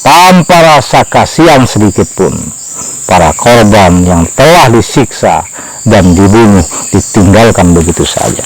tanpa rasa kasihan sedikit pun. Para korban yang telah disiksa dan dibunuh ditinggalkan begitu saja.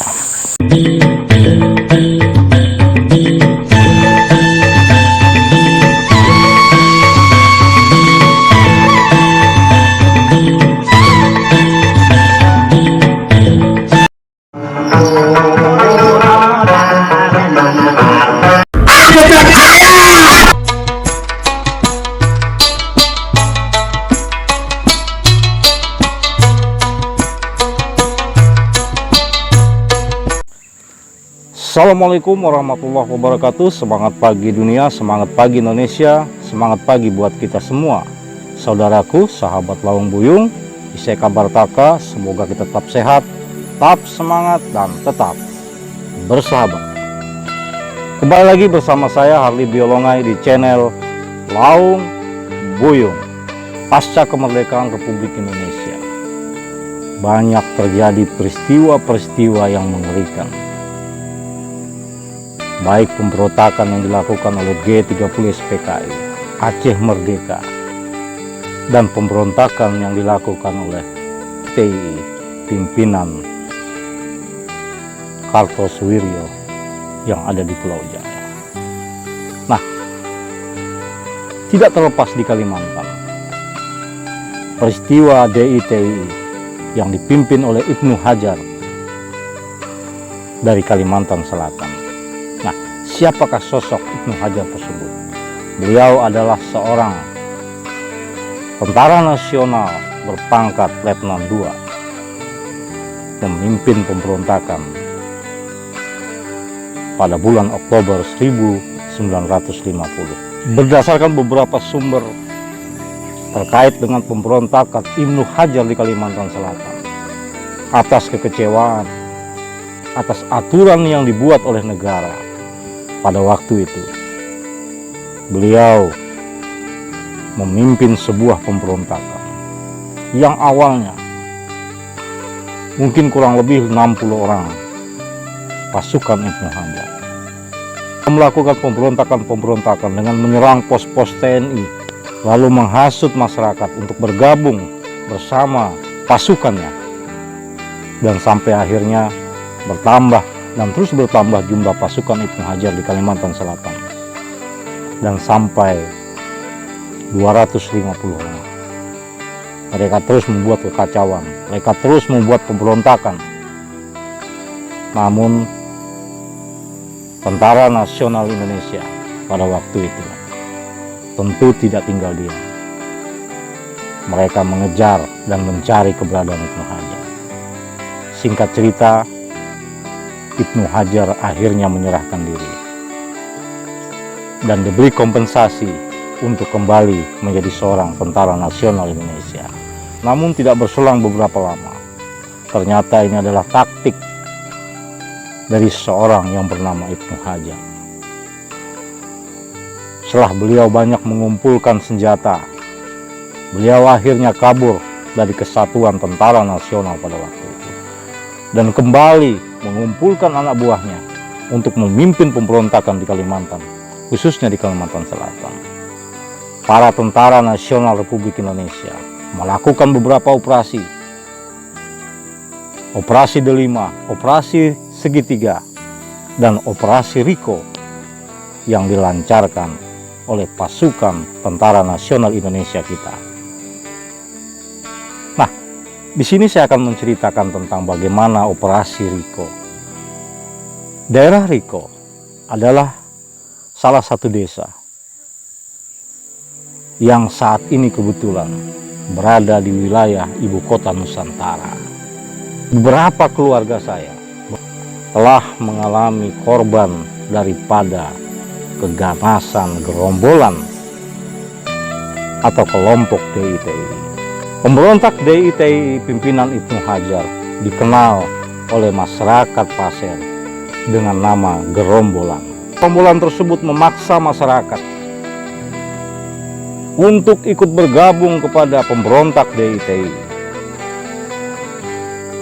Assalamualaikum warahmatullahi wabarakatuh. Semangat pagi dunia, semangat pagi Indonesia, semangat pagi buat kita semua. Saudaraku, sahabat Lawang Buyung, isai kabar taka, semoga kita tetap sehat, tetap semangat, dan tetap bersahabat. Kembali lagi bersama saya Harli Biolongai di channel Lawang Buyung. Pasca kemerdekaan Republik Indonesia, banyak terjadi peristiwa-peristiwa yang mengerikan. Baik pemberontakan yang dilakukan oleh G30 SPKI, Aceh Merdeka, dan pemberontakan yang dilakukan oleh TII, pimpinan Kartosuwiryo yang ada di Pulau Jaya. Nah, tidak terlepas di Kalimantan, peristiwa DITII yang dipimpin oleh Ibnu Hajar dari Kalimantan Selatan. Nah, siapakah sosok Ibnu Hajar tersebut? Beliau adalah seorang tentara nasional berpangkat Letnan II, memimpin pemberontakan pada bulan Oktober 1950. Berdasarkan beberapa sumber terkait dengan pemberontakan Ibnu Hajar di Kalimantan Selatan, atas kekecewaan atas aturan yang dibuat oleh negara pada waktu itu, beliau memimpin sebuah pemberontakan yang awalnya mungkin kurang lebih 60 orang pasukan Ibnu Hajar melakukan pemberontakan dengan menyerang pos-pos TNI, lalu menghasut masyarakat untuk bergabung bersama pasukannya, dan sampai akhirnya bertambah dan terus bertambah jumlah pasukan Ibnu Hajar di Kalimantan Selatan, dan sampai 250 orang. Mereka terus membuat kekacauan, mereka terus membuat pemberontakan. Namun Tentara Nasional Indonesia pada waktu itu tentu tidak tinggal diam. Mereka mengejar dan mencari keberadaan Ibnu Hajar. Singkat cerita, Ibnu Hajar akhirnya menyerahkan diri dan diberi kompensasi untuk kembali menjadi seorang tentara nasional Indonesia. Namun tidak berselang beberapa lama, ternyata ini adalah taktik dari seorang yang bernama Ibnu Hajar. Setelah beliau banyak mengumpulkan senjata, beliau akhirnya kabur dari Kesatuan Tentara Nasional pada waktu itu dan kembali mengumpulkan anak buahnya untuk memimpin pemberontakan di Kalimantan, khususnya di Kalimantan Selatan. Para tentara nasional Republik Indonesia melakukan beberapa operasi. Operasi Delima, Operasi Segitiga, dan Operasi Riko yang dilancarkan oleh pasukan Tentara Nasional Indonesia kita. Nah, di sini saya akan menceritakan tentang bagaimana Operasi Riko. Daerah Riko adalah salah satu desa yang saat ini kebetulan berada di wilayah ibu kota Nusantara. Beberapa keluarga saya telah mengalami korban daripada keganasan gerombolan atau kelompok DITII. Pemberontak DITII pimpinan Ibnu Hajar dikenal oleh masyarakat Pasir dengan nama gerombolan. Gerombolan tersebut memaksa masyarakat untuk ikut bergabung kepada pemberontak DITII.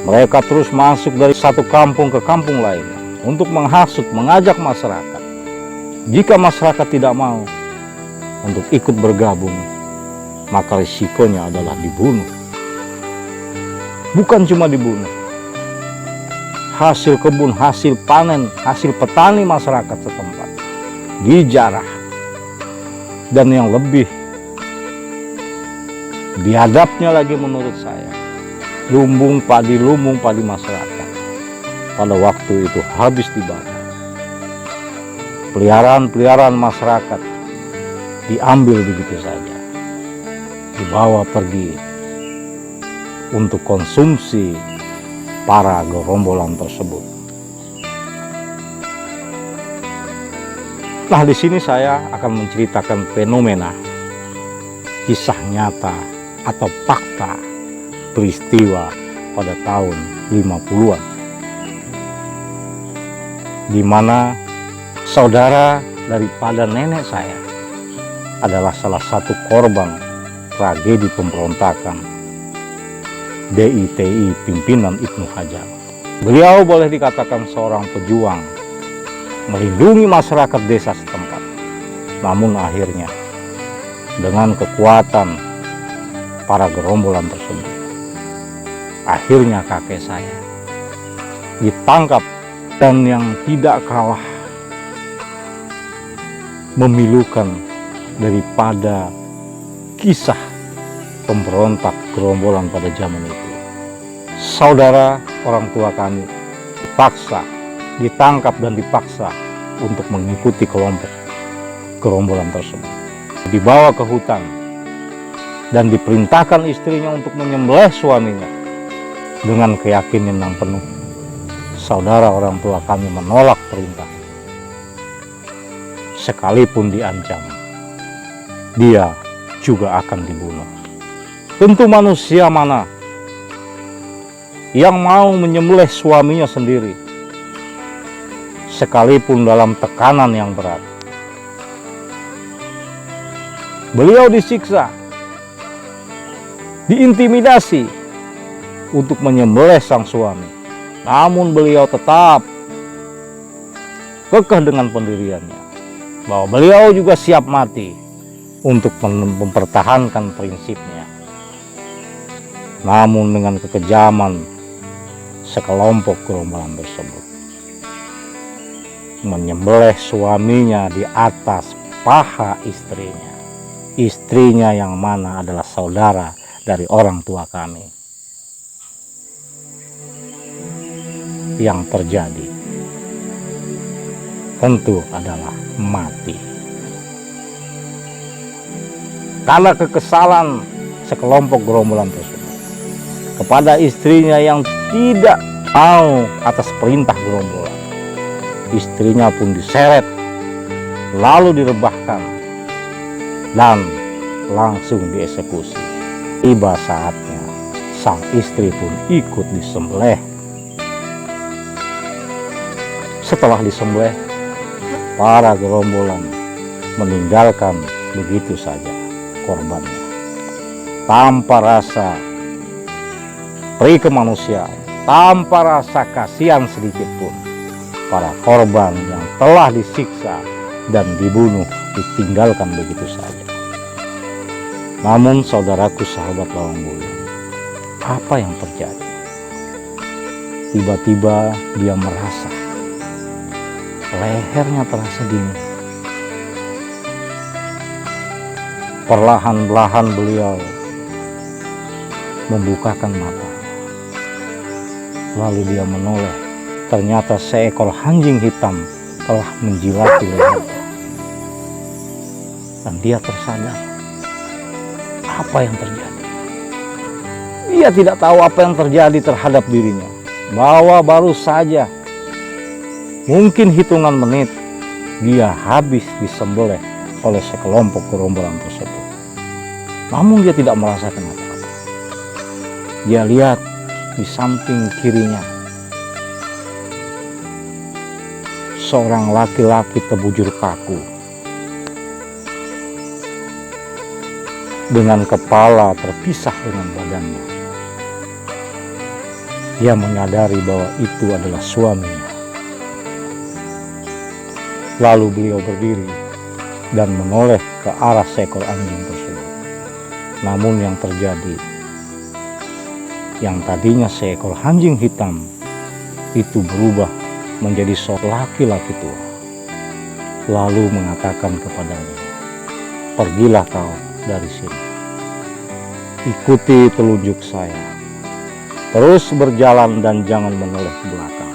Mereka terus masuk dari satu kampung ke kampung lain untuk menghasut, mengajak masyarakat. Jika masyarakat tidak mau, untuk ikut bergabung, maka risikonya adalah dibunuh. Bukan cuma dibunuh, hasil kebun, hasil panen, hasil petani masyarakat setempat dijarah. Dan yang lebih biadabnya lagi menurut saya, lumbung padi masyarakat pada waktu itu habis dibakar. Peliharaan masyarakat diambil begitu saja, dibawa pergi untuk konsumsi para gerombolan tersebut. Nah, di sini saya akan menceritakan fenomena, kisah nyata atau fakta peristiwa pada tahun 50-an, di mana saudara daripada nenek saya adalah salah satu korban tragedi pemberontakan DITI pimpinan Ibnu Hajar. Beliau boleh dikatakan seorang pejuang melindungi masyarakat desa setempat. Namun akhirnya dengan kekuatan para gerombolan tersebut, akhirnya kakek saya ditangkap. Dan yang tidak kalah memilukan daripada kisah pemberontak gerombolan pada zaman itu, saudara orang tua kami ditangkap dan dipaksa untuk mengikuti kelompok gerombolan tersebut, dibawa ke hutan dan diperintahkan istrinya untuk menyembelih suaminya. Dengan keyakinan yang penuh, saudara orang tua kami menolak perintah. Sekalipun diancam, dia juga akan dibunuh. Tentu manusia mana yang mau menyembelih suaminya sendiri, sekalipun dalam tekanan yang berat. Beliau disiksa, diintimidasi untuk menyembelih sang suami. Namun beliau tetap kekeh dengan pendiriannya, bahwa beliau juga siap mati untuk mempertahankan prinsipnya. Namun dengan kekejaman sekelompok gerombolan tersebut, menyembelih suaminya di atas paha istrinya yang mana adalah saudara dari orang tua kami. Yang terjadi tentu adalah mati. Karena kekesalan sekelompok gerombolan tersebut kepada istrinya yang tidak mau atas perintah gerombolan, istrinya pun diseret lalu direbahkan dan langsung dieksekusi. Tiba saatnya sang istri pun ikut disembelih. Setelah disembelih, para gerombolan meninggalkan begitu saja korbannya tanpa rasa peri kemanusiaan, tanpa rasa kasihan sedikit pun. Para korban yang telah disiksa dan dibunuh ditinggalkan begitu saja. Namun saudaraku, sahabat Lawang Buyung, apa yang terjadi? Tiba-tiba dia merasa lehernya terasa dingin. Perlahan-lahan beliau membukakan mata. Lalu dia menoleh. Ternyata seekor anjing hitam telah menjilati lehernya. Dan dia tersadar apa yang terjadi. Dia tidak tahu apa yang terjadi terhadap dirinya, bahwa baru saja mungkin hitungan menit dia habis disembelih oleh sekelompok gerombolan tersebut. Namun dia tidak merasakan apa-apa. Dia lihat di samping kirinya seorang laki-laki terbujur kaku dengan kepala terpisah dengan badannya. Dia menyadari bahwa itu adalah suaminya. Lalu beliau berdiri dan menoleh ke arah seekor anjing tersebut. Namun yang terjadi, yang tadinya seekor anjing hitam itu berubah menjadi seorang laki-laki tua, lalu mengatakan kepadanya, "Pergilah kau dari sini, ikuti telunjuk saya, terus berjalan dan jangan menoleh ke belakang."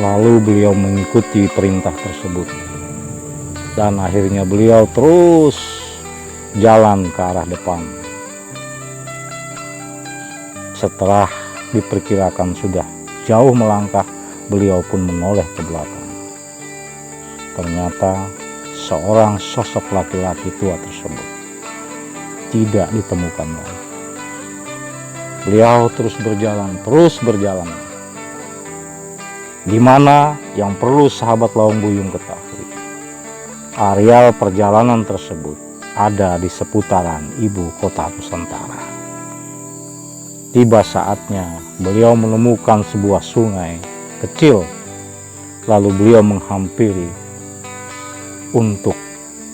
Lalu beliau mengikuti perintah tersebut, dan akhirnya beliau terus jalan ke arah depan. Setelah diperkirakan sudah jauh melangkah, beliau pun menoleh ke belakang. Ternyata seorang sosok laki-laki tua tersebut tidak ditemukan lagi. Beliau terus berjalan. Di mana yang perlu sahabat Lawang Buyung ketahui, areal perjalanan tersebut ada di seputaran ibu kota Nusantara. Tiba saatnya beliau menemukan sebuah sungai kecil, lalu beliau menghampiri untuk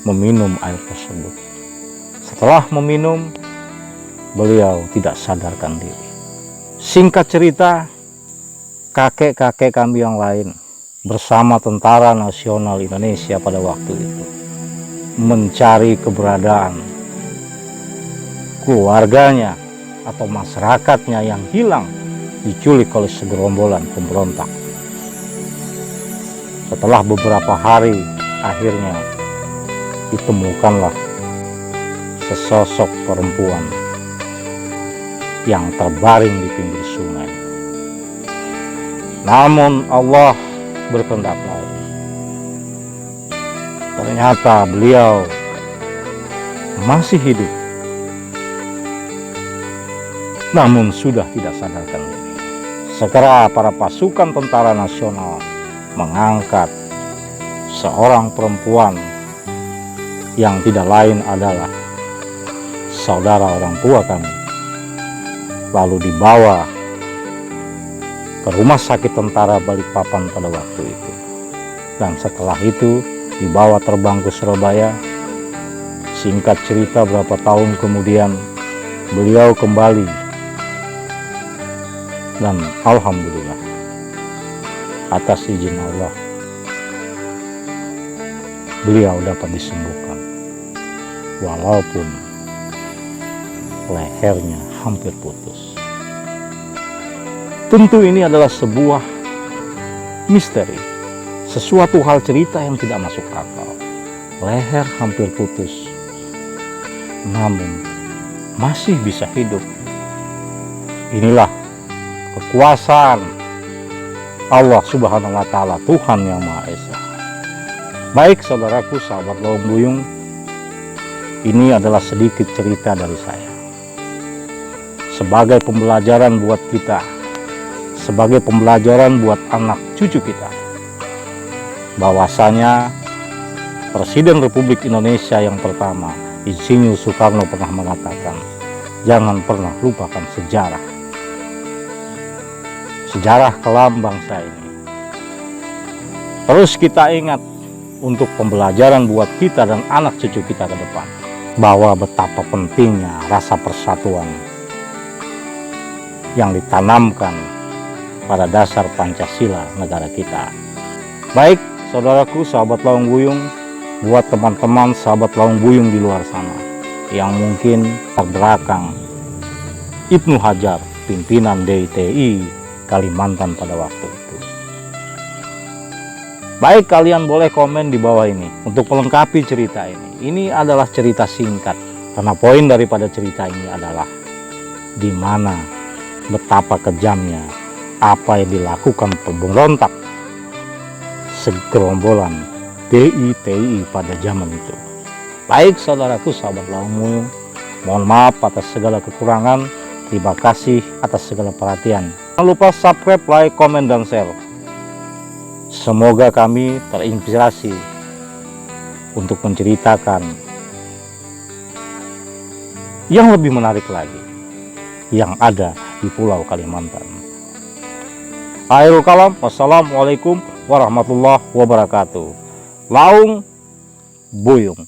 meminum air tersebut. Setelah meminum, beliau tidak sadarkan diri. Singkat cerita, kakek-kakek kami yang lain bersama Tentara Nasional Indonesia pada waktu itu mencari keberadaan keluarganya atau masyarakatnya yang hilang, diculik oleh segerombolan pemberontak. Setelah beberapa hari, akhirnya ditemukanlah sesosok perempuan yang terbaring di pinggir sungai. Namun Allah berkehendak lain. Ternyata beliau masih hidup, namun sudah tidak sadarkan diri. Segera para pasukan Tentara Nasional mengangkat seorang perempuan yang tidak lain adalah saudara orang tua kami, lalu dibawa ke rumah sakit tentara Balikpapan pada waktu itu. Dan setelah itu dibawa terbang ke Surabaya. Singkat cerita, berapa tahun kemudian beliau kembali, dan alhamdulillah atas izin Allah beliau dapat disembuhkan walaupun lehernya hampir putus. Tentu ini adalah sebuah misteri, sesuatu hal cerita yang tidak masuk akal. Leher hampir putus, namun masih bisa hidup. Inilah kekuasaan Allah Subhanahu wa Ta'ala, Tuhan yang Maha Esa. Baik saudaraku, sahabat Lawang Buyung, ini adalah sedikit cerita dari saya sebagai pembelajaran buat kita, sebagai pembelajaran buat anak cucu kita, bahwasanya Presiden Republik Indonesia yang pertama, Insinyur Soekarno, pernah mengatakan, jangan pernah lupakan sejarah kelam bangsa ini. Terus kita ingat untuk pembelajaran buat kita dan anak cucu kita ke depan, bahwa betapa pentingnya rasa persatuan yang ditanamkan pada dasar Pancasila negara kita. Baik saudaraku, sahabat Lawang Buyung, buat teman-teman sahabat Lawang Buyung di luar sana yang mungkin terbelakang Ibnu Hajar, pimpinan DITI Kalimantan pada waktu itu. Baik, kalian boleh komen di bawah ini untuk melengkapi cerita ini. Ini adalah cerita singkat, karena poin daripada cerita ini adalah di mana betapa kejamnya apa yang dilakukan pemberontak segerombolan DITI pada zaman itu. Baik saudaraku, sahabat Lawang Buyung, mohon maaf atas segala kekurangan. Terima kasih atas segala perhatian. Jangan lupa subscribe, like, komen, dan share. Semoga kami terinspirasi untuk menceritakan yang lebih menarik lagi yang ada di Pulau Kalimantan. Akhirul kalam, wassalamualaikum warahmatullahi wabarakatuh. Laung Buyung.